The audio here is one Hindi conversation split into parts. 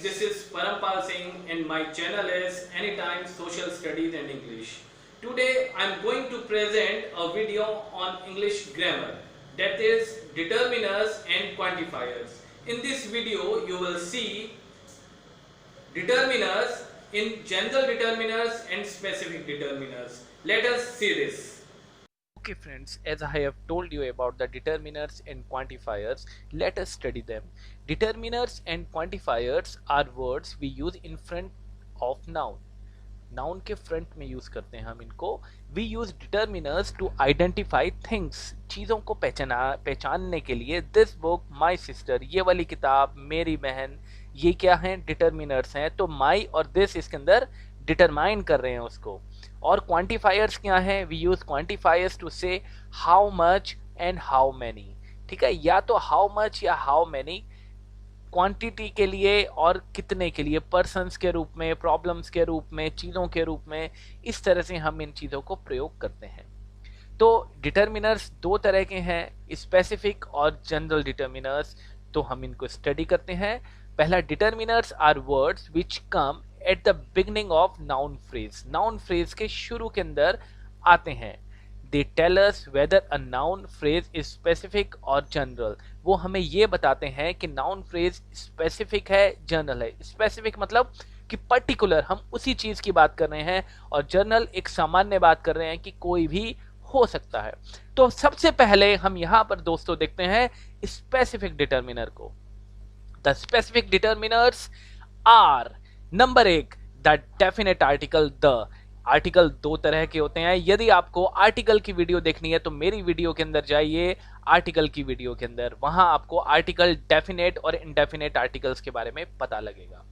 this is Parampal Singh and my channel is Anytime Social Studies and English. Today I am going to present a video on English grammar, that is determiners and quantifiers. In this video you will see determiners in general determiners and specific determiners. Let us see this. Okay friends, as I have told you about the determiners and quantifiers, let us study them. Determiners and quantifiers are words we use in front of noun. Noun के फ्रंट में यूज करते हैं हम इनको. We use determiners to identify things, चीजों को पहचानने के लिए. दिस बुक माई सिस्टर, ये वाली किताब मेरी बहन, ये क्या है? डिटर्मिनर्स हैं. तो माई और दिस इसके अंदर डिटरमाइन कर रहे हैं उसको. और क्वांटिफायर्स क्या हैं? वी यूज क्वांटिफायर्स टू से how much and how many. ठीक है, या तो हाउ मच या हाउ मैनी क्वांटिटी के लिए और कितने के लिए, पर्सन्स के रूप में, प्रॉब्लम्स के रूप में, चीज़ों के रूप में. इस तरह से हम इन चीज़ों को प्रयोग करते हैं. तो डिटर्मिनर्स दो तरह के हैं, स्पेसिफिक और जनरल डिटर्मिनर्स. तो हम इनको स्टडी करते हैं. पहला, determiners are words which come at the beginning of noun phrase. Noun phrase के शुरू के अंदर आते हैं. They tell us whether a noun phrase is specific or general. वो हमें ये बताते हैं कि नाउन फ्रेज स्पेसिफिक है, जनरल है. स्पेसिफिक मतलब कि पर्टिकुलर, हम उसी चीज की बात कर रहे हैं, और जनरल एक सामान्य बात कर रहे हैं कि कोई भी हो सकता है. तो सबसे पहले हम यहां पर दोस्तों देखते हैं स्पेसिफिक डिटर्मिनर को. The specific determiners are, number 1, the definite article the. Article दो तरह के होते हैं. यदि आपको आर्टिकल की वीडियो देखनी है तो मेरी वीडियो के अंदर जाइए, आर्टिकल की वीडियो के अंदर, वहां आपको आर्टिकल डेफिनेट और इनडेफिनेट आर्टिकल्स के बारे में पता लगेगा.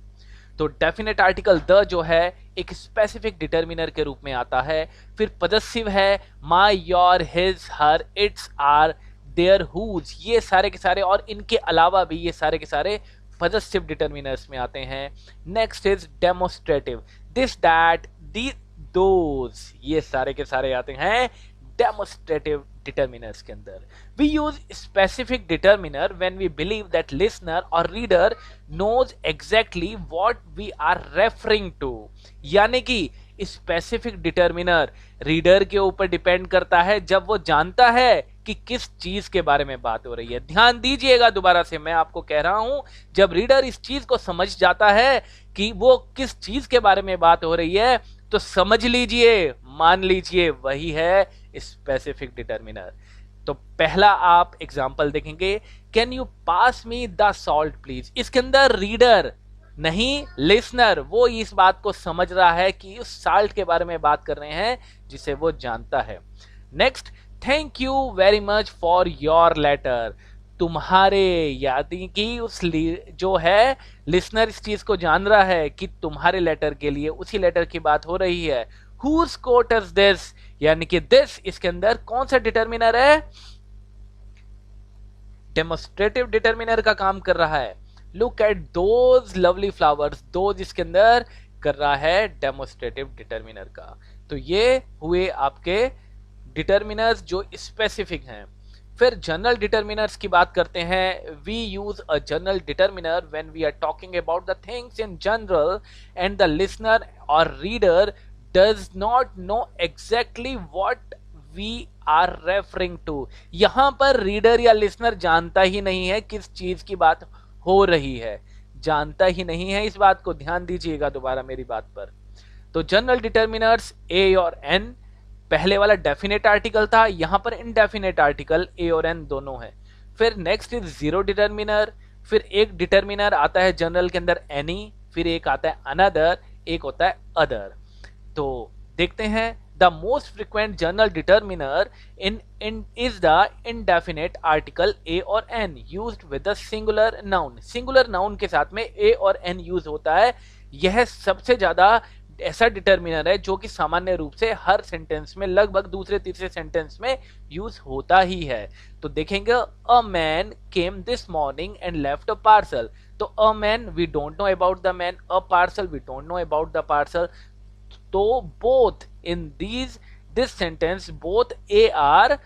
तो डेफिनेट आर्टिकल द जो है एक स्पेसिफिक डिटर्मिनर के रूप में आता है. फिर पजेसिव है, my, your, his, her, its, our, their, whose, ये सारे के सारे, और इनके अलावा भी ये सारे के सारे पजेसिव डिटर्मिनर्स में आते हैं. Next is demonstrative, this, that, the, those, ये सारे के सारे आते हैं डेमोस्ट्रेटिव डिटर्मिनर्स के अंदर. We use specific determiner when we believe that listener or reader knows exactly what we are referring to. यानी कि स्पेसिफिक डिटर्मिनर रीडर के ऊपर डिपेंड करता है जब वो जानता है कि किस चीज के बारे में बात हो रही है. ध्यान दीजिएगा, दोबारा से मैं आपको कह रहा हूं, जब रीडर इस चीज को समझ जाता है कि वो किस चीज के बारे में बात हो रही है, तो समझ लीजिए, मान लीजिए, वही है स्पेसिफिक डिटर्मिनर. तो पहला आप एग्जांपल देखेंगे, can you pass me the salt please. इसके अंदर रीडर नहीं, लिसनर, वो इस बात को समझ रहा है कि उस साल्ट के बारे में बात कर रहे हैं जिसे वो जानता है. Next, thank you very much for your letter. तुम्हारे, यानी कि उस जो है लिसनर इस चीज को जान रहा है कि तुम्हारे लेटर के लिए, उसी लेटर की बात हो रही है. Whose quote is this, यानी कि दिस इसके अंदर कौन सा डिटर्मिनर है? डेमोस्ट्रेटिव डिटर्मिनर का काम कर रहा है. Look at those lovely flowers, those इसके अंदर कर रहा है डेमोस्ट्रेटिव डिटर्मिनर का. तो ये हुए आपके डिटर्मिनर्स जो स्पेसिफिक हैं. फिर जनरल डिटर्मिनर्स की बात करते हैं. We use a general determiner when we are talking about the things in general and the listener or reader does not know exactly what we are referring to. यहां पर रीडर या लिसनर जानता ही नहीं है किस चीज की बात हो रही है, जानता ही नहीं है. इस बात को ध्यान दीजिएगा दोबारा मेरी बात पर. तो general determiners A or N, पहले वाला डेफिनेट आर्टिकल था, यहां पर indefinite article a or N दोनों है. फिर नेक्स्ट इज जीरो डिटर्मिनर. फिर एक डिटर्मिनर आता है जनरल के अंदर एनी, फिर एक आता है अनदर, एक होता है अदर. तो देखते हैं, the most frequent general determiner in is the indefinite article a or an used with the singular noun. Singular noun के साथ में ए और एन यूज होता है. यह सबसे ज्यादा ऐसा डिटर्मिनर है जो कि सामान्य रूप से हर सेंटेंस में, लगभग दूसरे तीसरे सेंटेंस में यूज होता ही है. तो देखेंगे, a man came this morning and left a parcel. तो a man, we don't know about the man. A parcel, we don't know about the parcel. तो both in this sentence, both a are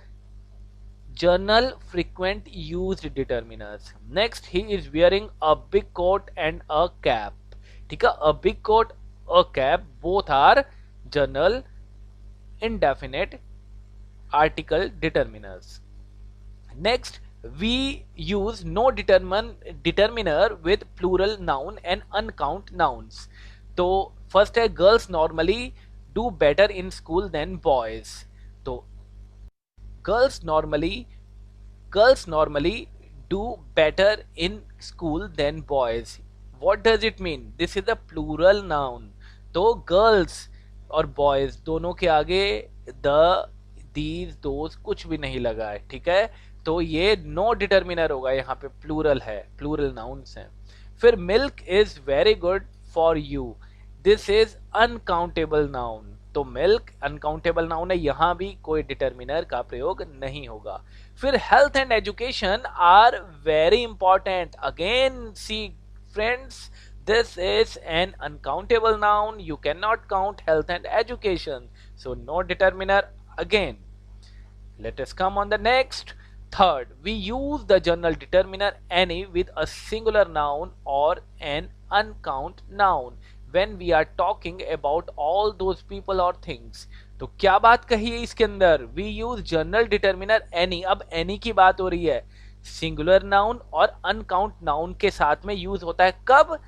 journal frequent used determiners. Next, he is wearing a big coat and a cap. ठीक है, a big coat, a cap, both are journal indefinite article determiners. Next, we use no determiner with plural noun and uncount nouns. तो फर्स्ट है girls normally do better in school than boys. तो girls normally do better in school than boys. What does it mean? This is a plural noun. तो girls और boys दोनों के आगे the, these, those कुछ भी नहीं लगा है. ठीक है, तो ये नो डिटर्मिनर होगा, यहाँ पे प्लूरल है, प्लूरल नाउन्स हैं. फिर milk is very good for you. This is uncountable noun. तो मिल्क अनकाउंटेबल नाउन है, यहां भी कोई डिटर्मिनर का प्रयोग नहीं होगा. फिर health and education are very important. Again see friends, this is an uncountable noun. You can not count health and education, so no determiner again. Let us come on the next. Third, we use the general determiner any with a singular noun or an uncount noun when we are talking about all those people or things. तो क्या बात कही है इसके अंदर? We use general determiner any. अब any की बात हो रही है. सिंगुलर नाउन और अनकाउंट नाउन के साथ में यूज होता है. कब?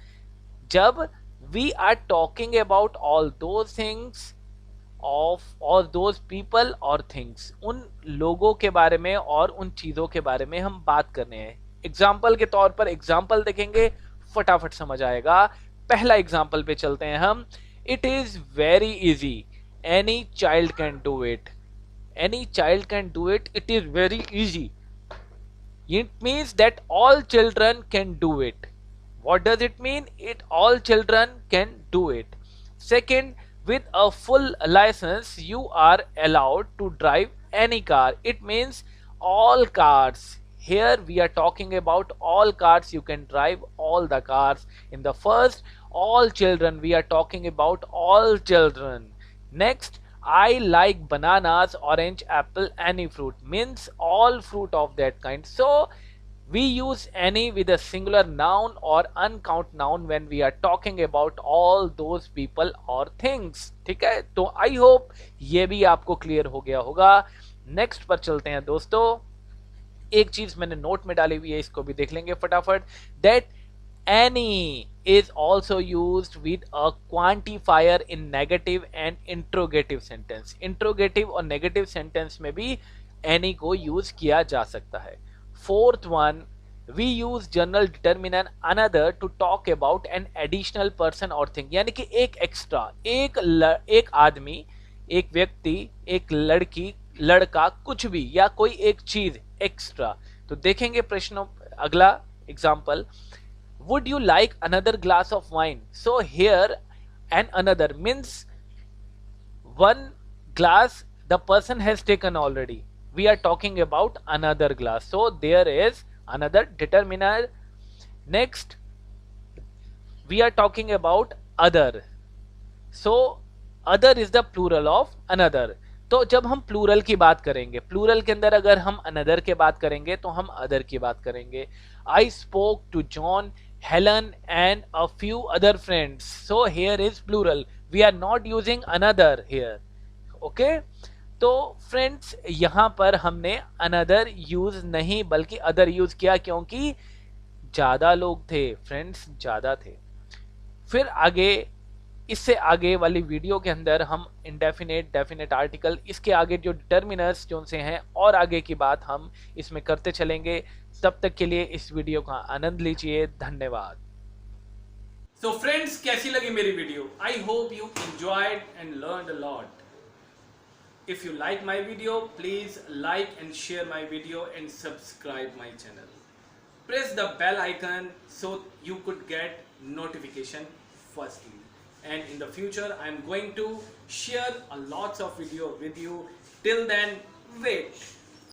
जब we are talking about all those things of all those people or things. उन लोगों के बारे में और उन चीजों के बारे में हम बात कर रहे हैं. एग्जाम्पल के तौर पर एग्जाम्पल देखेंगे, फटाफट समझ आएगा. पहला एग्जाम्पल पे चलते हैं हम. It is very easy. Any child can do it. Any child can do it. It is very easy. It means that all children can do it. What does it mean? It all children can do it. Second, with a full license you are allowed to drive any car. It means all cars. Here we are talking about all cars. You can drive all the cars. In the first, all children, we are talking about all children. Next, I like bananas, orange, apple, any fruit. Means all fruit of that kind. So we use any with a singular noun or uncount noun when we are talking about all those people or things. ठीक है, तो आई होप ये भी आपको क्लियर हो गया होगा. नेक्स्ट पर चलते हैं दोस्तों. एक चीज मैंने नोट में डाली हुई है, इसको भी देख लेंगे फटाफट. That any is also used with a quantifier in negative and interrogative sentence. interrogative और negative sentence में भी any को यूज किया जा सकता है. Fourth one, we use general determiner another to talk about an additional person or thing. यानी कि एक एक्स्ट्रा, एक आदमी, एक व्यक्ति, एक लड़की, लड़का, कुछ भी, या कोई एक चीज एक्स्ट्रा. तो देखेंगे प्रश्नों. अगला example, would you like another glass of wine? So here an another means one glass the person has taken already. We are talking about another glass, so there is another determiner. Next, we are talking about other, so other is the plural of another. तो जब हम प्लूरल की बात करेंगे, प्लूरल के अंदर अगर हम अनदर की बात करेंगे तो हम अदर की बात करेंगे. I spoke to John, Helen and a few other friends. So here is plural. We are not using another here. Okay? तो फ्रेंड्स यहाँ पर हमने another यूज नहीं बल्कि अदर यूज किया, क्योंकि ज्यादा लोग थे फ्रेंड्स, ज्यादा थे. फिर आगे, इससे आगे वाली वीडियो के अंदर हम इंडेफिनेट, डेफिनेट आर्टिकल, इसके आगे जो डिटर्मिनर्स जो से हैं और आगे की बात हम इसमें करते चलेंगे. तब तक के लिए इस वीडियो का आनंद लीजिए. धन्यवाद. So friends, कैसी लगी मेरी video? I hope you enjoyed and learned a lot. If you like my video, please like and share my video and subscribe my channel. Press the bell icon so you could get notification firstly. And in the future, I am going to share a lots of video with you. Till then, wait.